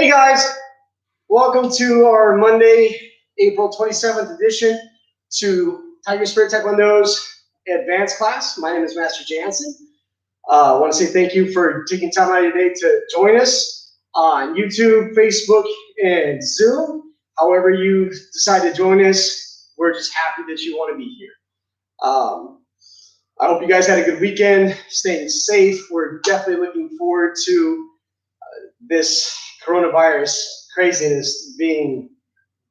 Hey guys, welcome to our Monday, April 27th edition to Tiger Spirit Taekwondo's advanced class. My name is Master Jansen. I want to say thank you for taking time out of your day to join us on YouTube, Facebook, and Zoom. However you decide to join us, we're just happy that you want to be here. I hope you guys had a good weekend, staying safe. We're definitely looking forward to this coronavirus craziness being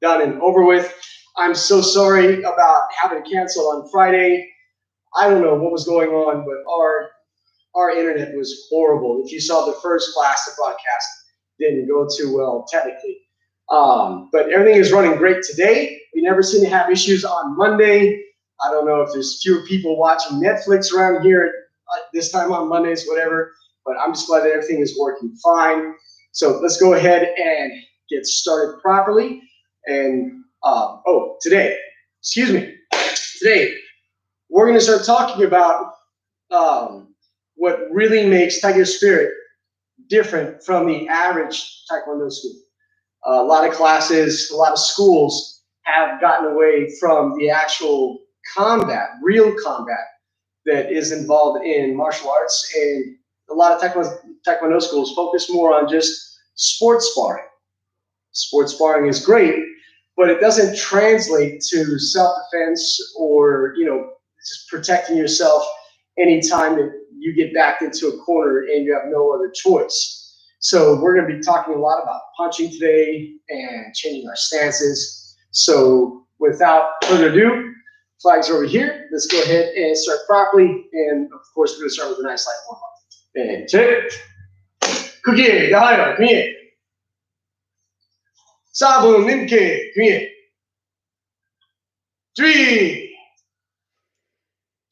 done and over with. I'm so sorry about having to cancel on Friday. I don't know what was going on, but our internet was horrible. If you saw the first class, the broadcast didn't go too well technically. But everything is running great today. We never seem to have issues on Monday. I don't know if there's fewer people watching Netflix around here at this time on Mondays, whatever, but I'm just glad that everything is working fine. So let's go ahead and get started properly. And today we're going to start talking about what really makes Tiger Spirit different from the average Taekwondo school. A lot of classes, a lot of schools have gotten away from the actual combat, real combat that is involved in martial arts, and a lot of Taekwondo schools focus more on just sports sparring. Sports sparring is great, but it doesn't translate to self-defense or, just protecting yourself anytime that you get backed into a corner and you have no other choice. So we're going to be talking a lot about punching today and changing our stances. So without further ado, flags are over here. Let's go ahead and start properly. And of course, we're going to start with a nice light warm-up. And check. Cookie, Yahaya, come here. Sabun, Nimke, come here. 3.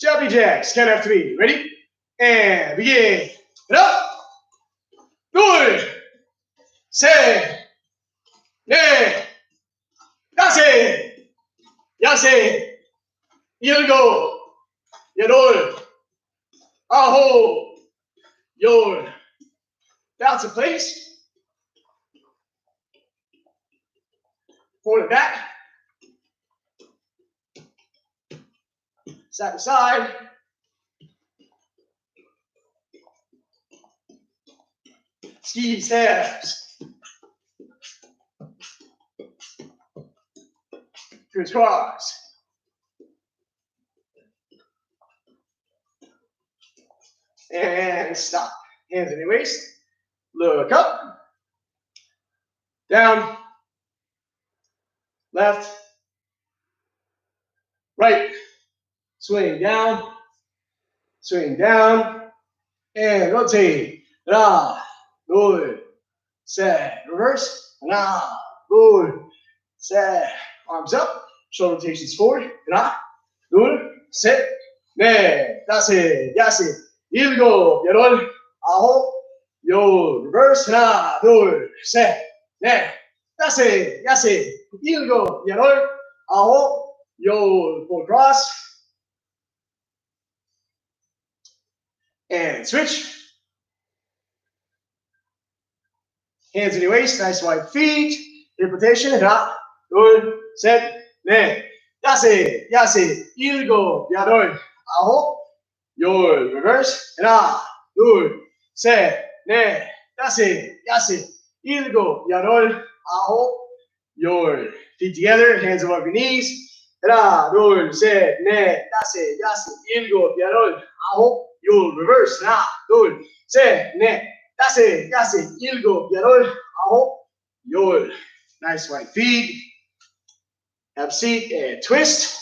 Jumpy jacks, count after me. Ready? And begin. And up. Good. Set. Ne. Yase. Yase. Yelgo. Yador. Aho. Yor. Bounce in place. Forward and back. Side to side. Ski steps. Crisscross. And stop. Hands in your waist. Look up. Down. Left. Right. Swing down. Swing down. And rotate. Ra. Good. Set. Reverse. Ra. Good. Set. Arms up. Shoulder rotations forward. Ra. Good. Set. Ne. Yase. Yase. Ilgo. Yarol. Aho. Yo. Reverse. Ra. Good. Set. Ne. Yase. Yase. Ilgo. Yarol. Aho. Yo. Full cross. And switch. Hands in your waist, nice wide feet. Hip rotation, ra, good, set, ne. Yase, yase, ilgo, yadoi, aho, yor, reverse, ra, good, set, ne. Yase, yase, ilgo, yadoi, aho, yor. Feet together, hands above your knees. Ra, good, set, ne. Yase, yase, ilgo, yadoi, aho, yor, reverse, ra, good, set, ne. Yase, yase, ilgo, yarol, aho, yor. Nice wide feet. Have seat and twist.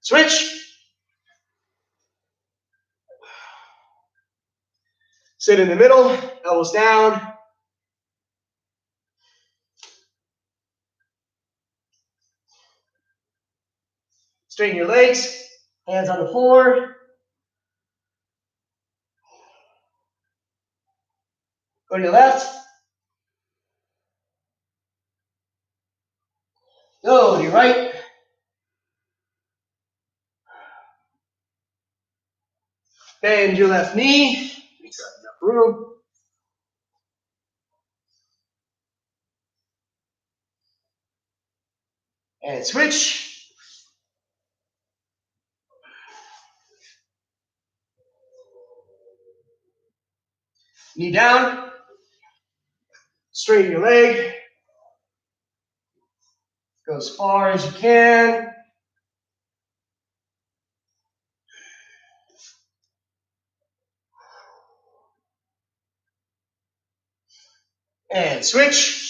Switch. Sit in the middle, elbows down. Straighten your legs, hands on the floor. Go to your left. Go to your right. Bend your left knee. room. And switch. Knee down. Straighten your leg. Go as far as you can. And switch.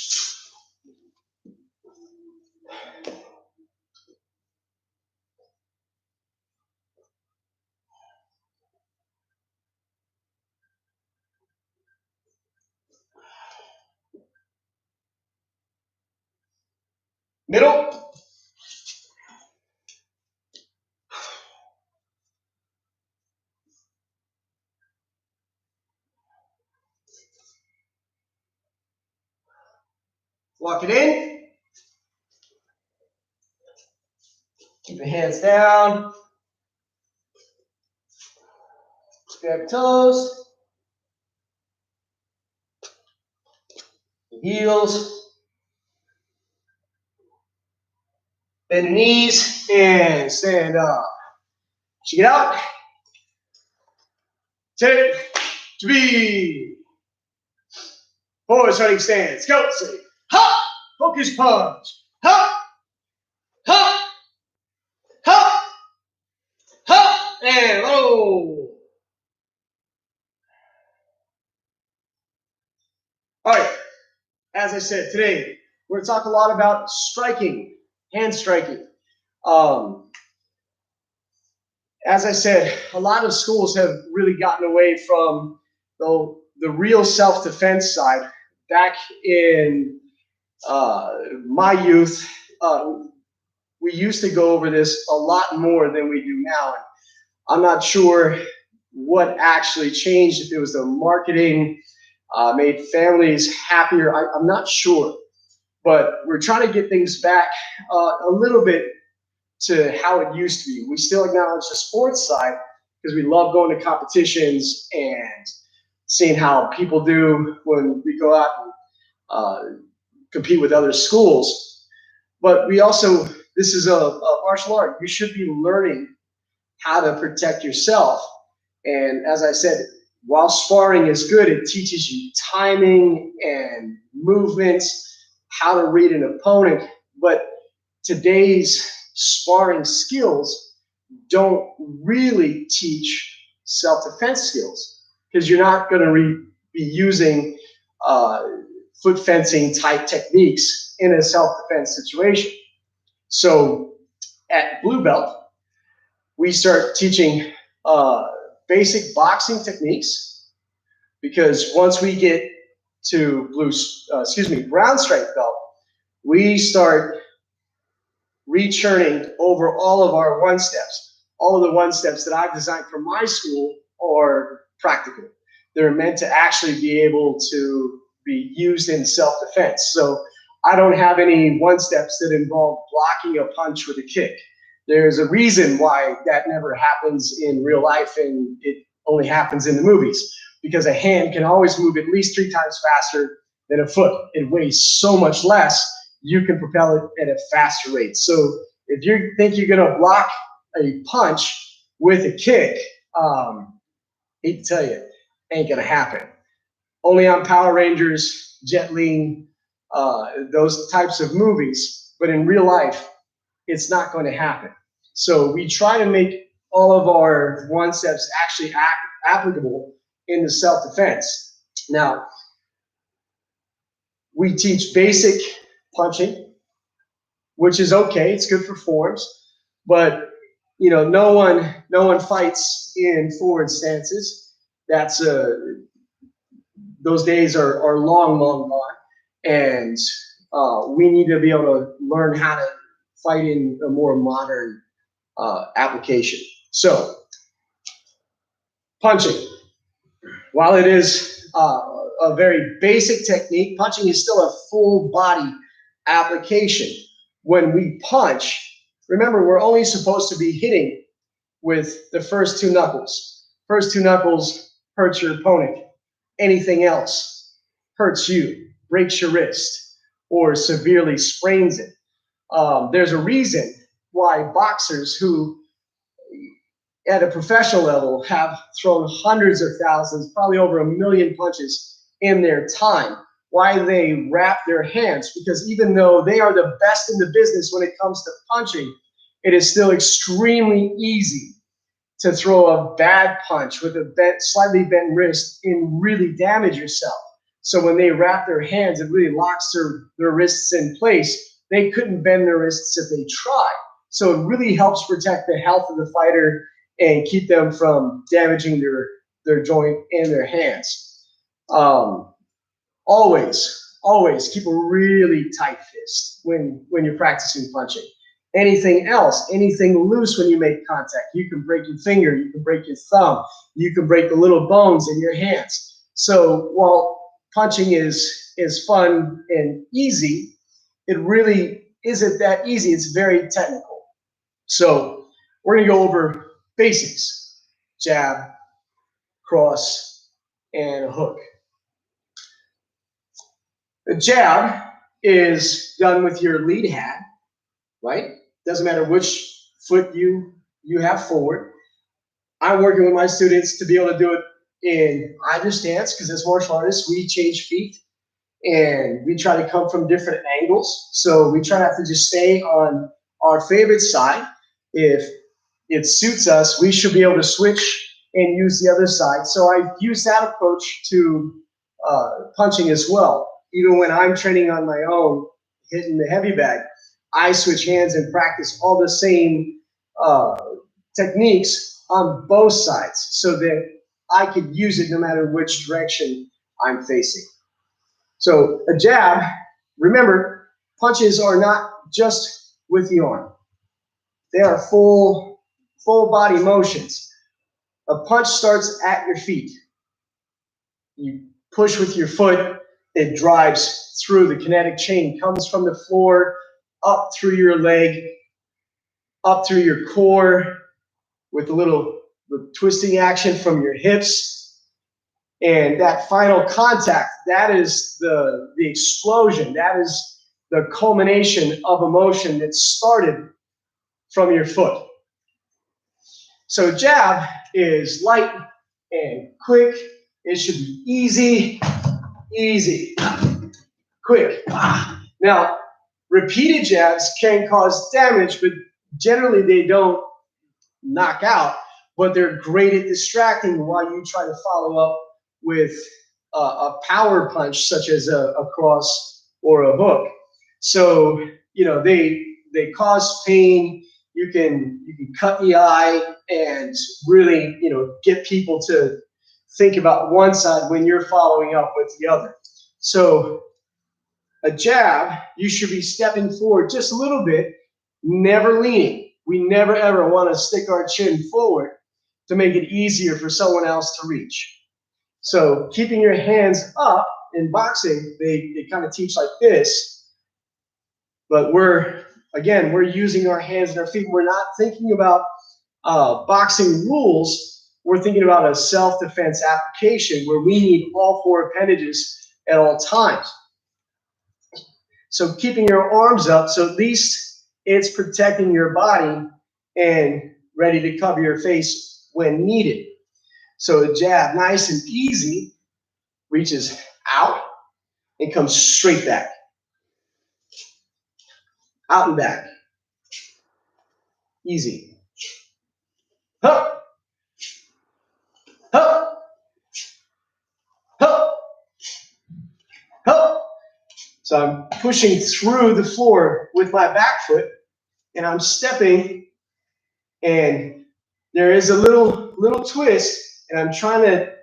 Middle. Walk it in. Keep your hands down. Grab your toes. Heels. Bend the knees and stand up. Shake it out. 10, 3, 4, starting stance. Go. Say, ha! Focus punch. Ha! Ha! Ha! Ha! And roll. All right. As I said, today we're going to talk a lot about striking, hand striking. As I said, a lot of schools have really gotten away from the real self-defense side. Back in my youth, we used to go over this a lot more than we do now. I'm not sure what actually changed, if it was the marketing, made families happier. I'm not sure. But we're trying to get things back a little bit to how it used to be. We still acknowledge the sports side because we love going to competitions and seeing how people do when we go out and compete with other schools. But we also, this is a martial art. You should be learning how to protect yourself. And as I said, while sparring is good, it teaches you timing and movements, how to read an opponent. But today's sparring skills don't really teach self-defense skills because you're not going to be using foot fencing type techniques in a self-defense situation. So at Blue Belt, we start teaching basic boxing techniques, because once we get to brown stripe belt, we start rechurning over all of our one steps. All of the one steps that I've designed for my school are practical. They're meant to actually be able to be used in self-defense. So I don't have any one steps that involve blocking a punch with a kick. There's a reason why that never happens in real life, and it only happens in the movies, because a hand can always move at least 3 times faster than a foot. It weighs so much less, you can propel it at a faster rate. So if you think you're going to block a punch with a kick, hate to tell you, ain't going to happen. Only on Power Rangers, Jet Li, those types of movies. But in real life, it's not going to happen. So we try to make all of our one steps actually applicable in the self-defense. Now, we teach basic punching, which is okay. It's good for forms, but no one fights in forward stances. That's those days are long gone, and we need to be able to learn how to fight in a more modern application. So, punching, while it is a very basic technique, punching is still a full body application. When we punch, remember, we're only supposed to be hitting with the first 2 knuckles. First 2 knuckles hurt your opponent. anything else hurts you, breaks your wrist, or severely sprains it. There's a reason why boxers who at a professional level have thrown hundreds of thousands, probably over 1 million punches in their time. Why they wrap their hands, because even though they are the best in the business when it comes to punching, it is still extremely easy to throw a bad punch with a slightly bent wrist and really damage yourself. So when they wrap their hands, it really locks their wrists in place. They couldn't bend their wrists if they tried. So it really helps protect the health of the fighter and keep them from damaging their joint and their hands. Always keep a really tight fist when you're practicing punching. Anything else, anything loose when you make contact, you can break your finger, you can break your thumb, you can break the little bones in your hands. So while punching is fun and easy, it really isn't that easy. It's very technical. So we're gonna go over basics: jab, cross, and a hook. The jab is done with your lead hand, right? Doesn't matter which foot you have forward. I'm working with my students to be able to do it in either stance, because as martial artists, we change feet and we try to come from different angles. So we try not to just stay on our favorite side. If it suits us, we should be able to switch and use the other side. So I use that approach to punching as well. Even when I'm training on my own, hitting the heavy bag, I switch hands and practice all the same techniques on both sides so that I could use it no matter which direction I'm facing. So a jab, remember, punches are not just with the arm. They are full body motions. A punch starts at your feet. You push with your foot, it drives through. The kinetic chain comes from the floor, up through your leg, up through your core, with a little twisting action from your hips. And that final contact, that is the explosion. That is the culmination of emotion that started from your foot. So jab is light and quick. It should be easy, quick. Now, repeated jabs can cause damage, but generally they don't knock out, but they're great at distracting while you try to follow up with a power punch, such as a cross or a hook. So, they cause pain. You can cut the eye and really, get people to think about one side when you're following up with the other. So a jab, you should be stepping forward just a little bit, never leaning. We never ever want to stick our chin forward to make it easier for someone else to reach. So keeping your hands up in boxing, they kind of teach like this, but we're using our hands and our feet. We're not thinking about boxing rules. We're thinking about a self-defense application where we need all four appendages at all times. So keeping your arms up, so at least it's protecting your body and ready to cover your face when needed. So a jab, nice and easy, reaches out and comes straight back. Out and back. Easy. Hup. Hup. Hup. Hup. So I'm pushing through the floor with my back foot, and I'm stepping, and there is a little twist, and I'm trying to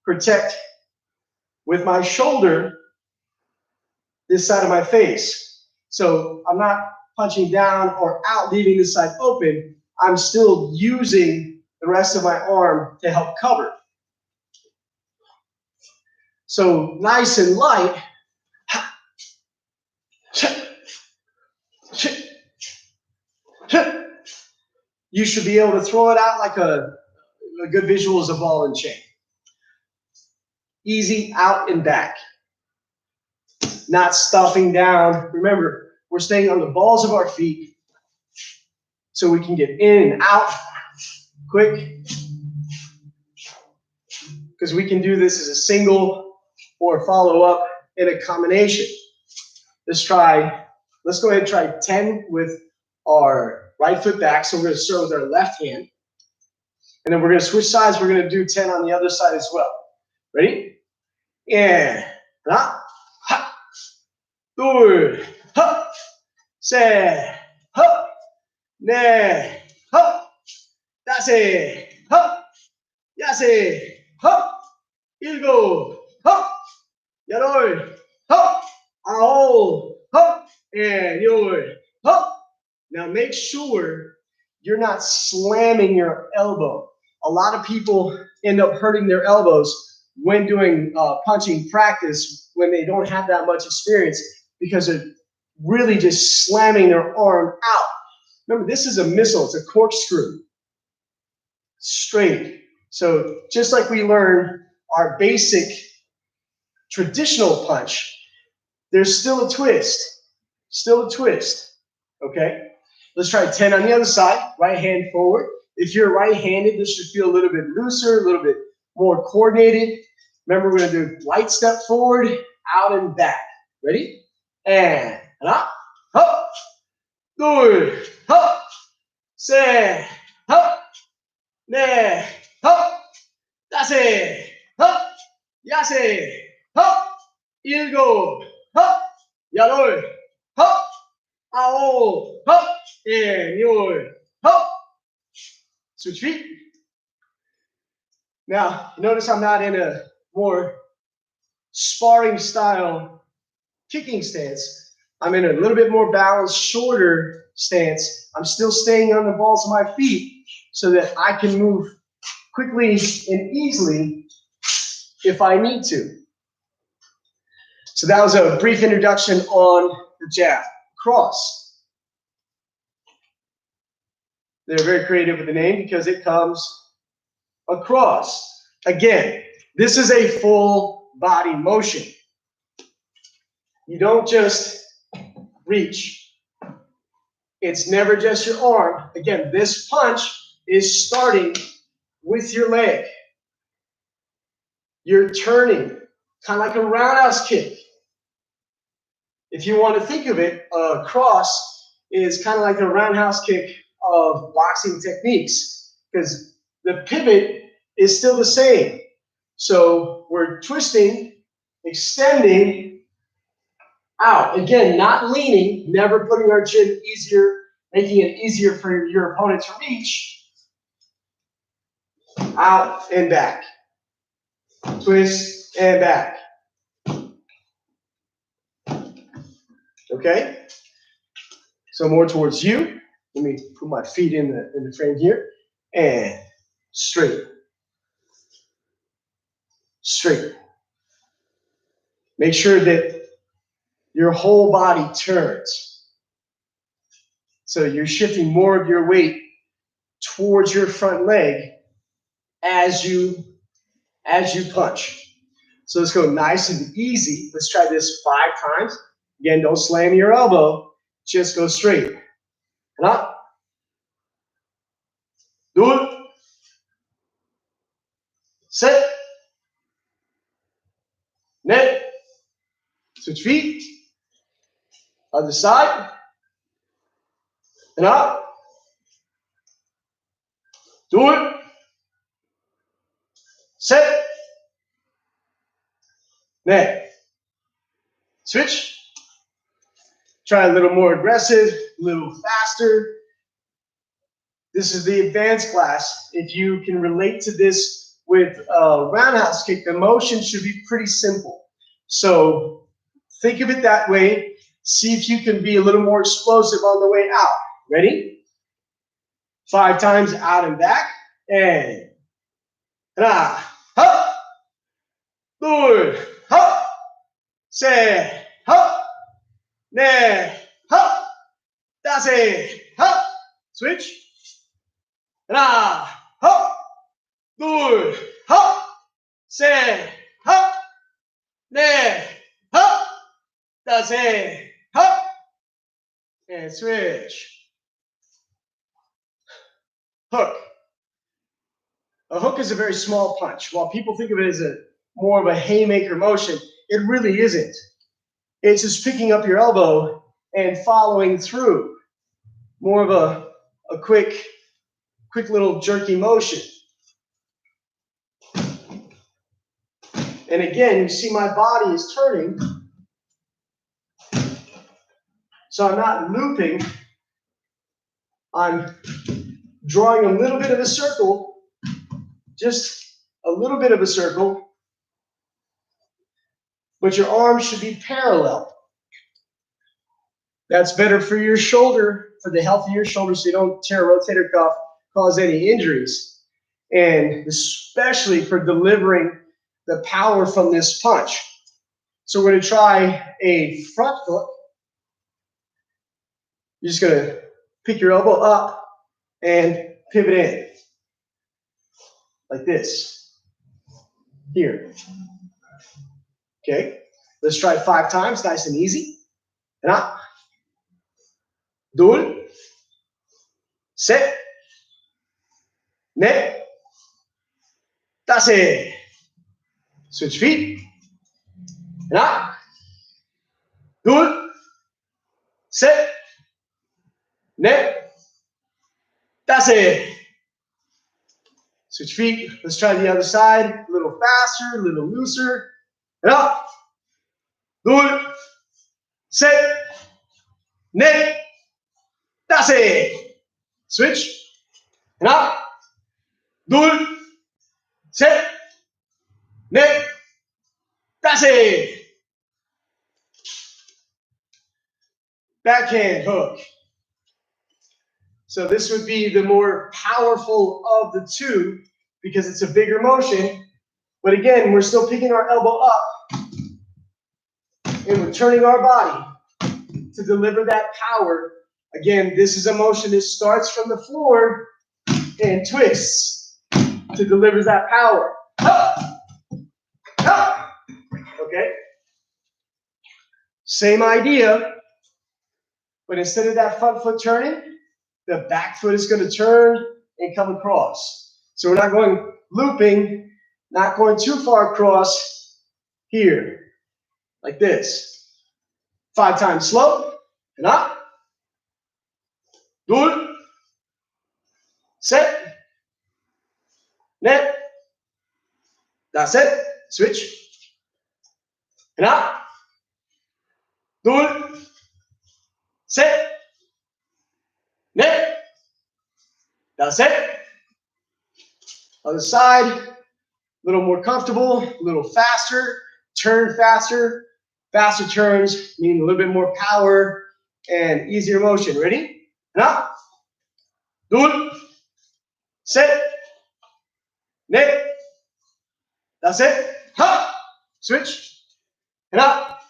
protect with my shoulder this side of my face. So I'm not punching down or out, leaving this side open. I'm still using the rest of my arm to help cover. So nice and light. You should be able to throw it out like a good visual is a ball and chain. Easy out and back. Not stuffing down. Remember, we're staying on the balls of our feet so we can get in and out quick. Because we can do this as a single or follow up in a combination. Let's go ahead and try 10 with our right foot back. So we're going to start with our left hand. And then we're going to switch sides. We're going to do 10 on the other side as well. Ready? And up, ha, 둘, ha, 셋, ha, 넷, ha, 다섯, ha, 여섯, ha, 일곱, ha, 여덟, ha, 아홉, ha, and 열, ha. Now make sure you're not slamming your elbow. A lot of people end up hurting their elbows when doing punching practice when they don't have that much experience because they're really just slamming their arm out. Remember, this is a missile. It's a corkscrew. Straight. So just like we learned our basic traditional punch, there's still a twist. Still a twist. Okay? Let's try 10 on the other side. Right hand forward. If you're right-handed, this should feel a little bit looser, a little bit more coordinated. Remember, we're going to do light step forward, out and back. Ready? And up, up, 둘, up, 셋, up, 넷, up, 다섯, up, 여섯, up, 일곱, up, 여덟, up, 아홉, up, and 열, up. Switch feet. Now, notice I'm not in a more sparring style kicking stance. I'm in a little bit more balanced, shorter stance. I'm still staying on the balls of my feet so that I can move quickly and easily if I need to. So that was a brief introduction on the jab. Cross. They're very creative with the name because it comes across. Again, this is a full body motion. You don't just reach. It's never just your arm. Again, this punch is starting with your leg. You're turning, kind of like a roundhouse kick. If you want to think of it, a cross is kind of like a roundhouse kick of boxing techniques because the pivot is still the same. So we're twisting, extending out. Again, not leaning, never putting our chin easier, making it easier for your opponent to reach. Out and back. Twist and back. Okay? So more towards you. Let me put my feet in the frame here. And straight. Straight. Make sure that your whole body turns. So you're shifting more of your weight towards your front leg as you punch. So let's go nice and easy. Let's try this 5 times. Again, don't slam your elbow. Just go straight. And up. 둘. 셋. 넷. Switch feet. Other side. And up. 둘. 셋. 넷. Switch. Try a little more aggressive, a little faster. This is the advanced class. If you can relate to this with a roundhouse kick, the motion should be pretty simple. So think of it that way. See if you can be a little more explosive on the way out. Ready? 5 times out and back. And 하나, 하, 둘, 하, 셋, 하, 넷, 하, 다섯, 하. Switch. 하나, 하, 둘, 하, 셋, 하, Ne. Hop. That's it. Hop. And switch. Hook. A hook is a very small punch. While people think of it as more of a haymaker motion, it really isn't. It's just picking up your elbow and following through. More of a quick little jerky motion. And again, you see my body is turning. So I'm not looping. I'm drawing a little bit of a circle, just a little bit of a circle, but your arms should be parallel. That's better for your shoulder, for the health of your shoulder, so you don't tear a rotator cuff, cause any injuries, and especially for delivering the power from this punch. So we're going to try a front hook. You're just going to pick your elbow up and pivot in, like this, here. Okay, let's try 5 times, nice and easy. Una, due, set, ne, tasse. Switch feet. Una, due, set, ne, tasse. Switch feet. Let's try the other side. A little faster, a little looser. Una, due, set, ne, tasse. Switch. Una, due, set, ne, tasse. Backhand hook. So this would be the more powerful of the two because it's a bigger motion. But again, we're still picking our elbow up and we're turning our body to deliver that power. Again, this is a motion that starts from the floor and twists to deliver that power. Okay? Same idea, but instead of that front foot turning, the back foot is going to turn and come across. So we're not going looping, not going too far across here, like this. 5 times slow, and up, dul, set, net, that's it, switch, and up, dul, set, net, that's it. Other side, a little more comfortable, a little faster, turn faster. Faster turns mean a little bit more power and easier motion. Ready? And up, dul, set, net, that's it. Ha! Switch, and up,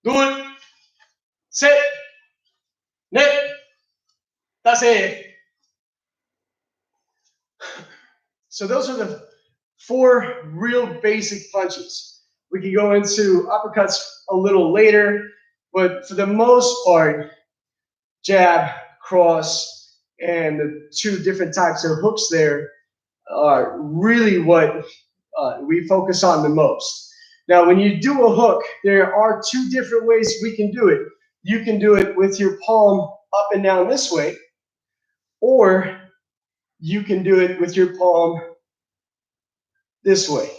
dul, set, net, that's it. So those are the 4 real basic punches. We can go into uppercuts a little later, but for the most part, jab, cross, and the 2 different types of hooks there are really what we focus on the most. Now, when you do a hook, there are 2 different ways we can do it. You can do it with your palm up and down this way, or you can do it with your palm this way.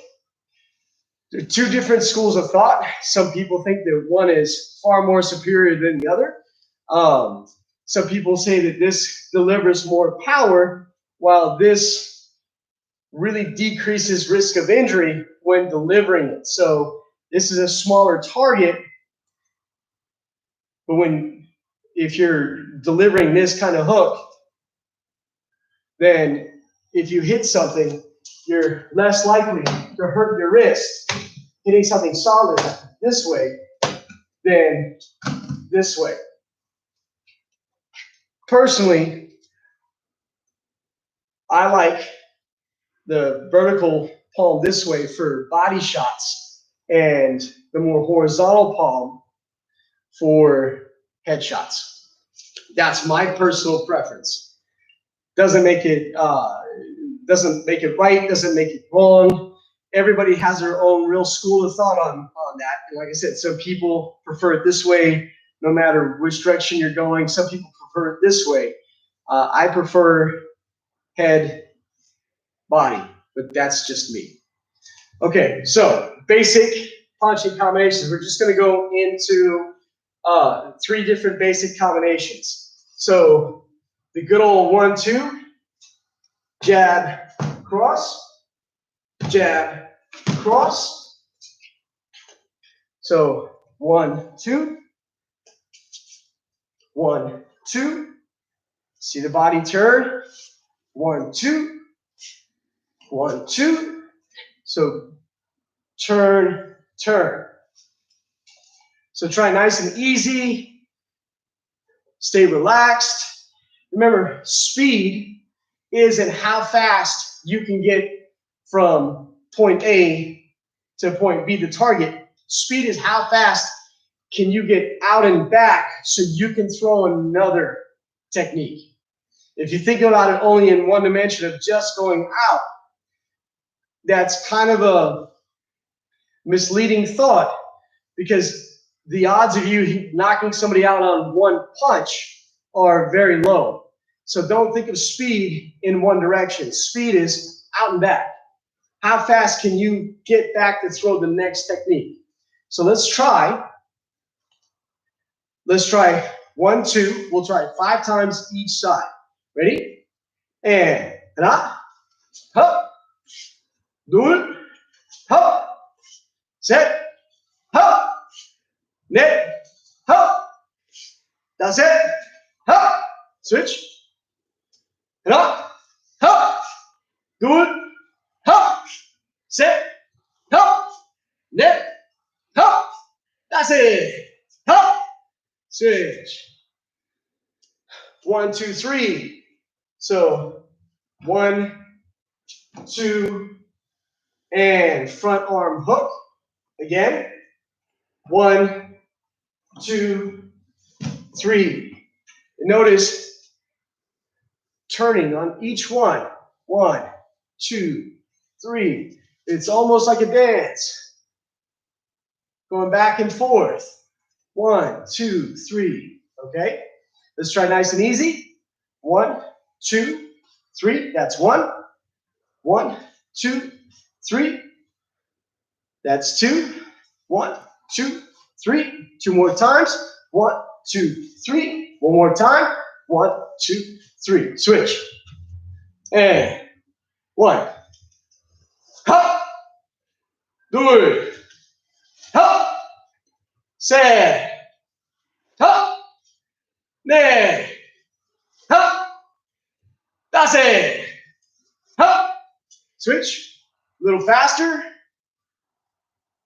There are 2 different schools of thought. Some people think that one is far more superior than the other. Some people say that this delivers more power, while this really decreases risk of injury when delivering it. So this is a smaller target, but if you're delivering this kind of hook, then if you hit something, you're less likely to hurt your wrist hitting something solid this way than this way. Personally, I like the vertical palm this way for body shots and the more horizontal palm for headshots. That's my personal preference. Doesn't make it right, doesn't make it wrong. Everybody has their own real school of thought on that. And like I said, some people prefer it this way, no matter which direction you're going. Some people prefer it this way. I prefer head, body, but that's just me. Okay, so basic punching combinations. We're just going to go into 3 different basic combinations. So the good old 1-2, jab, cross, jab, cross. So 1-2, 1-2. See the body turn. 1-2, 1-2. So turn, turn. So try nice and easy. Stay relaxed. Remember, speed isn't how fast you can get from point A to point B, the target. Speed is how fast can you get out and back so you can throw another technique. If you think about it only in one dimension of just going out, that's kind of a misleading thought, because the odds of you knocking somebody out on one punch are very low. So don't think of speed in one direction. Speed is out and back. How fast can you get back to throw the next technique? So let's try. Let's try 1-2. We'll try 5 times each side. Ready? And up, up, do it, up, set, up, net, up. That's it. Up, switch, and up, do it, up, set, up, net, up. That's it. Up, switch. 1, 2, 3. So 1, 2, and front arm hook. Again. 1, 2, 3. And notice turning on each one. 1, 2, 3. It's almost like a dance. Going back and forth. 1, 2, 3. Okay? Let's try nice and easy. 1, 2, 3. That's 1. 1, 2, 3. That's 2. 1, 2, 3. 2 more times. 1, 2, 3. One more time. 1, 2, 3. Switch. And 1. Hop. 2. Hop. Se. Hop. Ne. Hop. That's it. Hop. Switch. A little faster.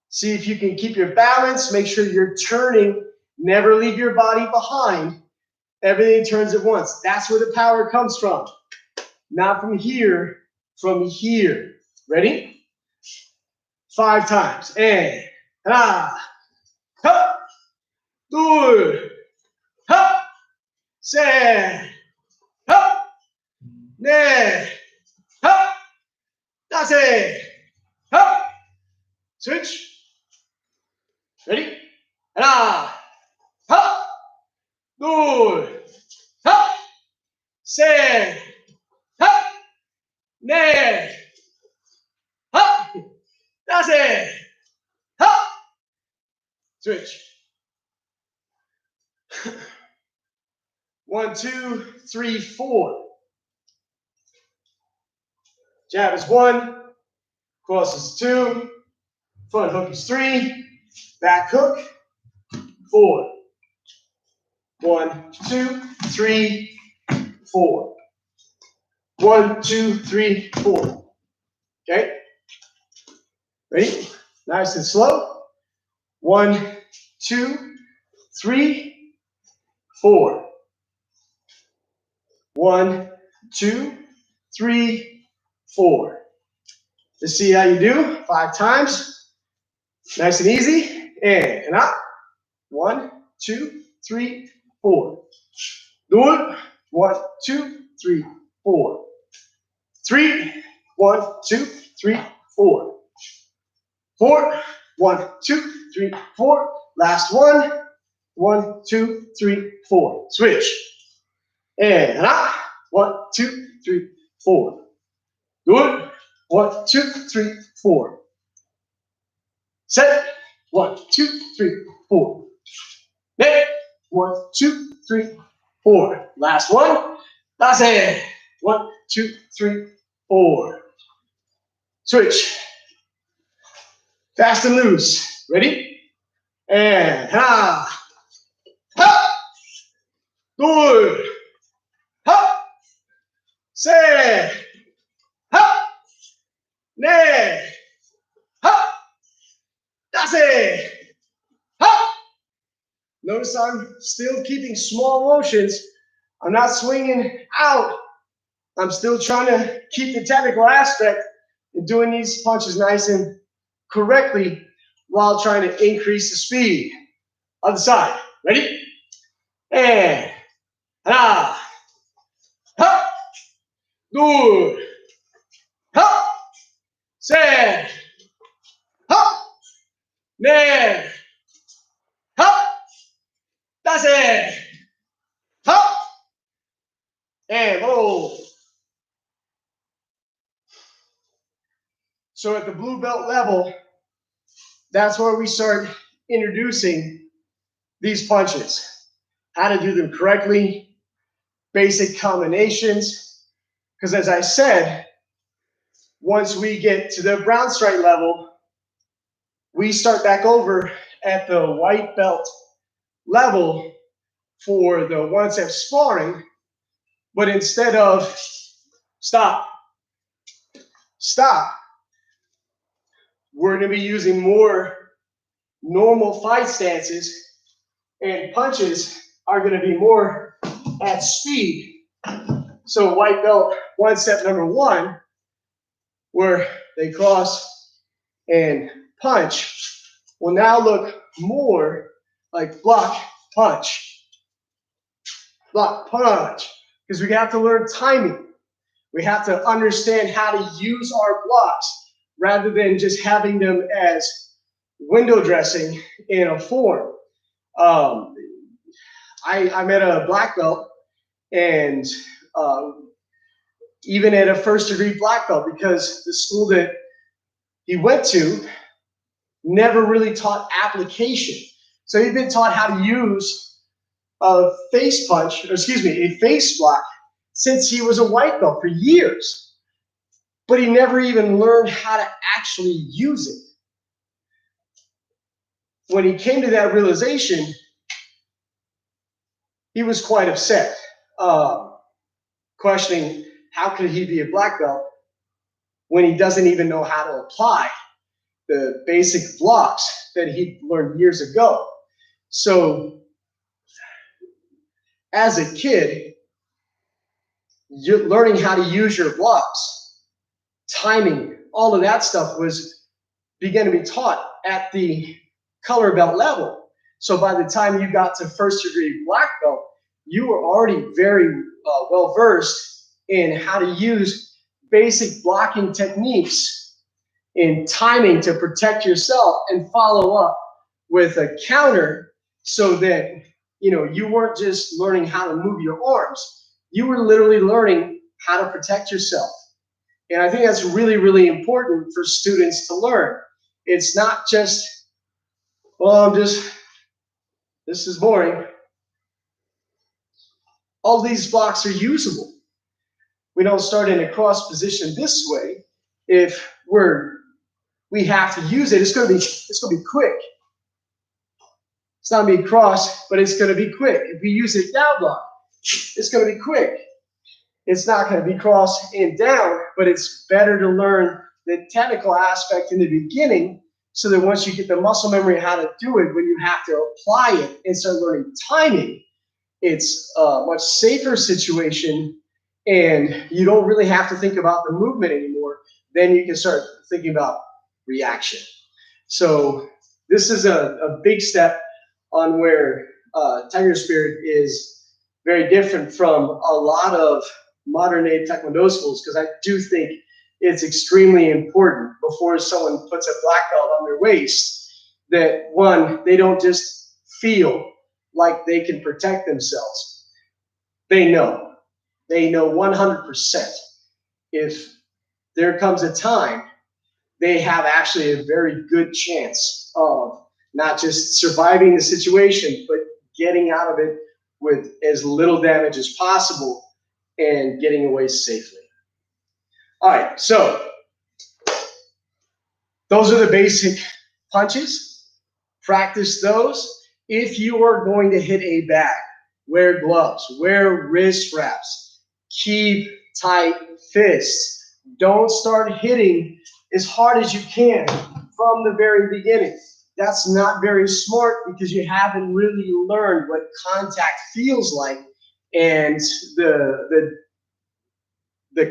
See if you can keep your balance. Make sure you're turning. Never leave your body behind. Everything turns at once. That's where the power comes from. Not from here, from here. Ready? 5 times. And ah, hop, 2, hop, se, hop, ne, hop. That's it. Hop. Switch. Ready? Ah, hop, 2, hop, se, hop, ne, hop. That's it. Hop. Switch. 1, 2, 3, 4. Jab is 1. Cross is 2. Front hook is 3. Back hook, 4. 1, 2, 3, 4. 1, 2, 3, 4. Okay? Ready? Nice and slow. 1, 2, 3, 4. 1, 2, 3, 4. Let's see how you do. 5 times. Nice and easy. And up. 1, 2, 3, 4. Do it. 1, 2, 3, 4. 3. 1, 2, 3, 4. 4. 1, 2, 3, 4. Last one. 1, 2, 3, 4. Switch. And up. 1, 2, 3, 4. Do it. 1, 2, 3, 4. Set. 1, 2, 3, 4. Next. 1, 2, 3, 4. Last one. That's it. 1, 2, 3, 4. Switch. Fast and loose. Ready? And ha. Ha. Good. Ha. Set. Ha. Ne. Ha. That's it. Ha. Notice I'm still keeping small motions. I'm not swinging out. I'm still trying to keep the technical aspect and doing these punches nice and correctly while trying to increase the speed. Other side. Ready? And ha. Ha. Good. Ha. Set. Ha. Ne. Ha. That's it. Ha. And roll. So at the blue belt level, that's where we start introducing these punches. How to do them correctly, basic combinations. Because as I said, once we get to the brown stripe level, we start back over at the white belt level for the one-step sparring, but instead of stop, we're going to be using more normal fight stances, and punches are going to be more at speed. So white belt one step number 1, where they cross and punch, will now look more like block, punch, because we have to learn timing. We have to understand how to use our blocks rather than just having them as window dressing in a form. I met a black belt, and even at a first degree black belt, because the school that he went to never really taught application. So he'd been taught how to use a face punch, or excuse me, a face block since he was a white belt for years. But he never even learned how to actually use it. When he came to that realization, he was quite upset, questioning how could he be a black belt when he doesn't even know how to apply the basic blocks that he learned years ago. So as a kid, you're learning how to use your blocks, timing, all of that stuff began to be taught at the color belt level. So by the time you got to first degree black belt, you were already very well versed in how to use basic blocking techniques in timing to protect yourself and follow up with a counter, so that you weren't just learning how to move your arms, you were literally learning how to protect yourself. And I think that's really, really important for students to learn. It's not just, well, this is boring. All these blocks are usable. We don't start in a cross position this way. If we have to use it, it's going to be quick. It's not going to be cross, but it's going to be quick. If we use it down block, it's going to be quick. It's not going to be cross and down, but it's better to learn the technical aspect in the beginning, so that once you get the muscle memory how to do it, when you have to apply it and start learning timing, it's a much safer situation, and you don't really have to think about the movement anymore. Then you can start thinking about reaction. So this is a big step on where Tiger Spirit is very different from a lot of modern day Taekwondo schools, because I do think it's extremely important before someone puts a black belt on their waist that, one, they don't just feel like they can protect themselves. They know 100% if there comes a time, they have actually a very good chance of not just surviving the situation, but getting out of it with as little damage as possible and getting away safely. All right, so those are the basic punches. Practice those. If you are going to hit a bag, wear gloves, wear wrist wraps, keep tight fists. Don't start hitting as hard as you can from the very beginning. That's not very smart because you haven't really learned what contact feels like, and the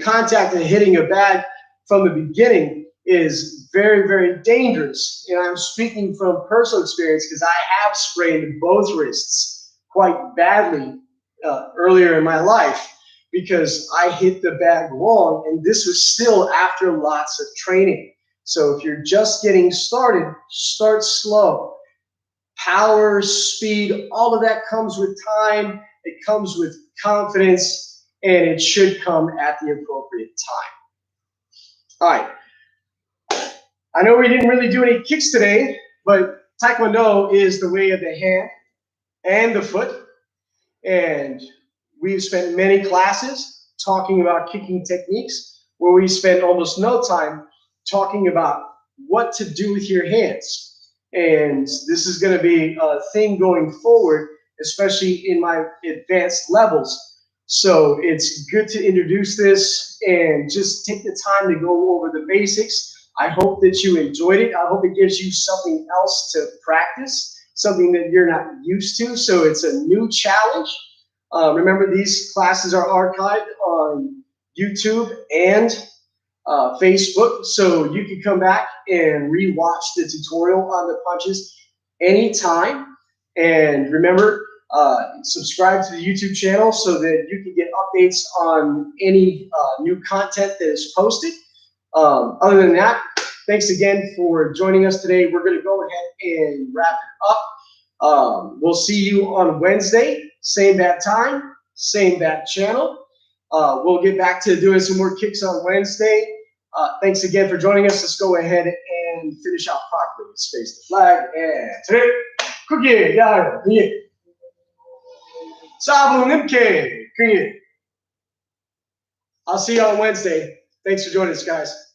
contact and hitting a bag from the beginning is very, very dangerous. And I'm speaking from personal experience because I have sprained both wrists quite badly earlier in my life because I hit the bag wrong, and this was still after lots of training. So if you're just getting started, start slow. Power, speed, all of that comes with time. It comes with confidence, and it should come at the appropriate time. All right. I know we didn't really do any kicks today, but Taekwondo is the way of the hand and the foot. And we've spent many classes talking about kicking techniques, where we spend almost no time talking about what to do with your hands. And this is going to be a thing going forward, especially in my advanced levels. So it's good to introduce this and just take the time to go over the basics. I hope that you enjoyed it. I hope it gives you something else to practice, something that you're not used to. So it's a new challenge. Remember, these classes are archived on YouTube and Facebook, so you can come back and rewatch the tutorial on the punches anytime. And remember, subscribe to the YouTube channel so that you can get updates on any new content that is posted. Other than that, thanks again for joining us today. We're going to go ahead and wrap it up. We'll see you on Wednesday, same bat time, same bat channel. We'll get back to doing some more kicks on Wednesday. Thanks again for joining us. Let's go ahead and finish out properly. Space the flag and today, cookie, yeah, yeah. I'll see you on Wednesday. Thanks for joining us, guys.